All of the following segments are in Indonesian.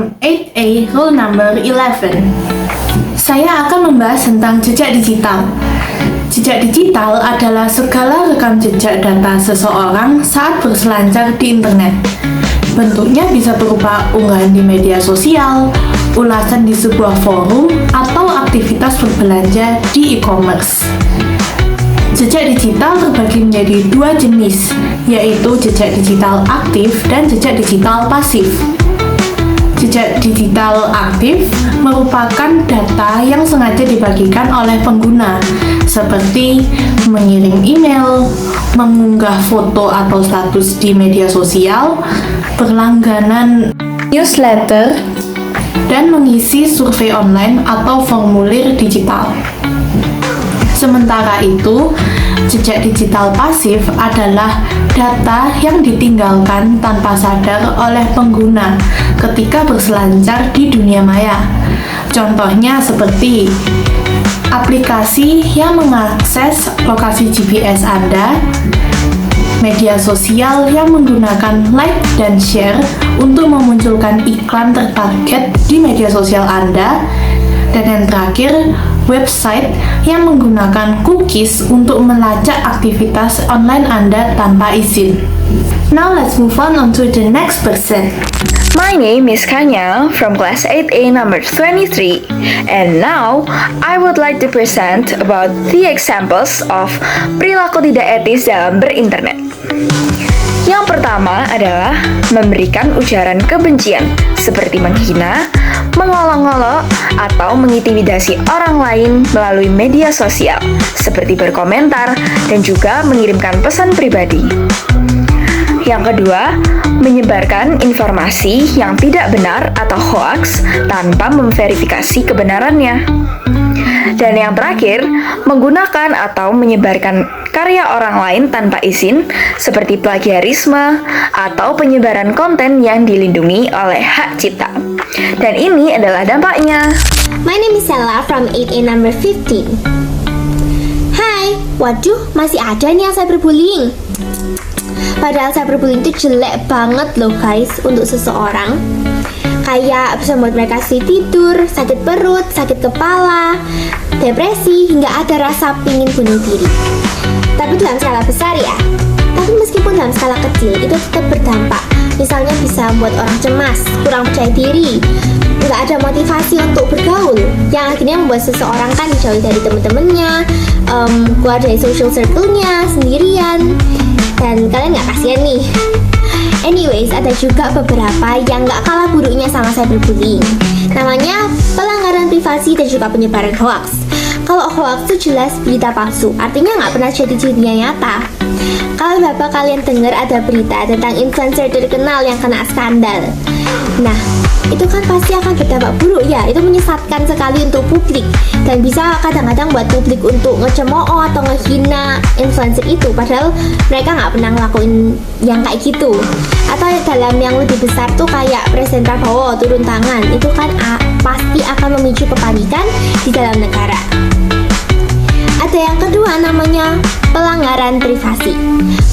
from 8A rule number 11. Saya akan membahas tentang jejak digital. Jejak digital adalah segala rekam jejak data seseorang saat berselancar di internet. Bentuknya bisa berupa unggahan di media sosial, ulasan di sebuah forum, atau aktivitas berbelanja di e-commerce. Jejak digital terbagi menjadi dua jenis, yaitu jejak digital aktif dan jejak digital pasif. Jejak digital aktif merupakan data yang sengaja dibagikan oleh pengguna, seperti mengirim email, mengunggah foto atau status di media sosial, berlangganan newsletter, dan mengisi survei online atau formulir digital. Sementara itu, jejak digital pasif adalah data yang ditinggalkan tanpa sadar oleh pengguna ketika berselancar di dunia maya. Contohnya seperti aplikasi yang mengakses lokasi GPS Anda, media sosial yang menggunakan like dan share untuk memunculkan iklan tertarget di media sosial Anda, dan yang terakhir, website yang menggunakan cookies untuk melacak aktivitas online Anda tanpa izin. Now let's move on to the next person. My name is Kanya from class 8A number 23, and now I would like to present about the examples of perilaku tidak etis dalam berinternet. Yang pertama adalah memberikan ujaran kebencian seperti menghina, mengolok-olok, atau mengintimidasi orang lain melalui media sosial seperti berkomentar dan juga mengirimkan pesan pribadi. Yang kedua, menyebarkan informasi yang tidak benar atau hoaks tanpa memverifikasi kebenarannya. Dan yang terakhir, menggunakan atau menyebarkan karya orang lain tanpa izin seperti plagiarisme atau penyebaran konten yang dilindungi oleh hak cipta. Dan ini adalah dampaknya. My name is Sela from 8A number 15. Hai, waduh, masih ada nih yang cyberbullying. Padahal cyberbullying itu jelek banget loh guys untuk seseorang. Kayak bisa membuat mereka sulit tidur, sakit perut, sakit kepala, depresi, hingga ada rasa pingin bunuh diri. Tapi dalam skala besar ya. Tapi meskipun dalam skala kecil, itu tetap berdampak. Misalnya bisa membuat orang cemas, kurang percaya diri, nggak ada motivasi untuk bergaul, yang akhirnya membuat seseorang kan dijauhi dari teman-temannya, keluar dari social circle-nya, sendirian, dan kalian nggak kasihan nih. Anyways, ada juga beberapa yang nggak kalah buruknya sama cyberbullying. Namanya pelanggaran privasi dan juga penyebaran hoax. Kalau hoax itu jelas berita palsu, artinya nggak pernah jadi dunia nyata. Kalau bapak kalian dengar ada berita tentang influencer terkenal yang kena skandal, nah itu kan pasti akan berdampak buruk ya. Itu menyesatkan sekali untuk publik dan bisa kadang-kadang buat publik untuk ngecemooh atau ngehina influencer itu, padahal mereka nggak pernah ngelakuin yang kayak gitu. Atau dalam yang lebih besar tuh kayak Presiden Prabowo turun tangan, itu kan pasti akan memicu kepanikan di dalam negara. Ada yang kedua namanya pelanggaran privasi.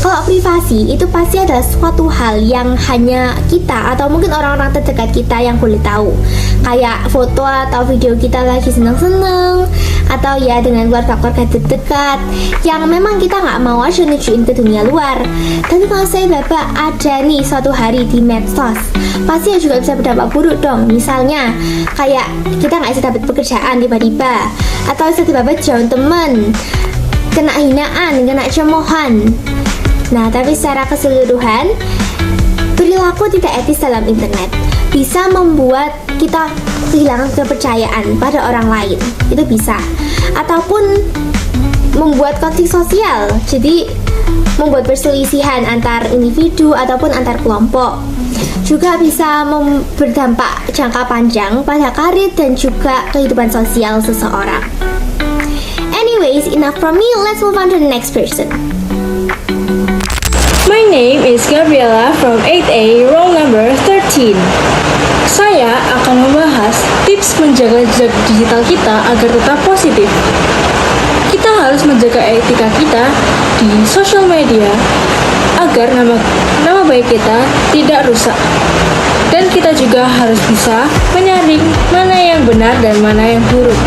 Kalau privasi itu pasti adalah suatu hal yang hanya kita atau mungkin orang-orang terdekat kita yang boleh tahu. Kayak foto atau video kita lagi seneng-seneng, atau ya dengan keluarga-keluarga terdekat yang memang kita nggak mau aja nunjukin ke dunia luar. Tapi kalau saya bapak ada nih suatu hari di medsos, pasti juga bisa berdampak buruk dong. Misalnya kayak kita nggak bisa dapat pekerjaan tiba-tiba, atau tiba-tiba jauh temen, kena hinaan, kena cemoohan. Nah, tapi secara keseluruhan, perilaku tidak etis dalam internet bisa membuat kita kehilangan kepercayaan pada orang lain. Itu bisa. Ataupun membuat konflik sosial. Jadi, membuat perselisihan antar individu ataupun antar kelompok. Juga bisa berdampak jangka panjang pada karir dan juga kehidupan sosial seseorang. Anyways, enough from me. Let's move on to the next person. My name is Gabriela from 8A, roll number 13. Saya akan membahas tips menjaga jejak digital kita agar tetap positif. Kita harus menjaga etika kita di sosial media agar nama baik kita tidak rusak. Dan kita juga harus bisa menyaring mana yang benar dan mana yang buruk.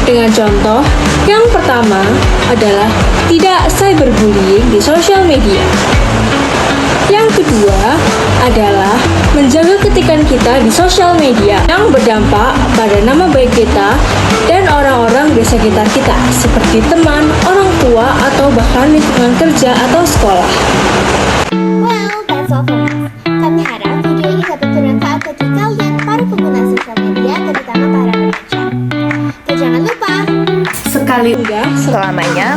Dengan contoh, yang pertama adalah tidak cyberbullying di sosial media. Yang kedua adalah menjaga ketikan kita di sosial media yang berdampak pada nama baik kita dan orang-orang di sekitar kita, seperti teman, orang tua, atau bahkan lingkungan kerja atau sekolah. Well, that's all for us. Kami harap video ini dapat bermanfaat bagi kalian, para pengguna sosial media, terutama para remaja. Dan jangan lupa, Sekali Hingga Selamanya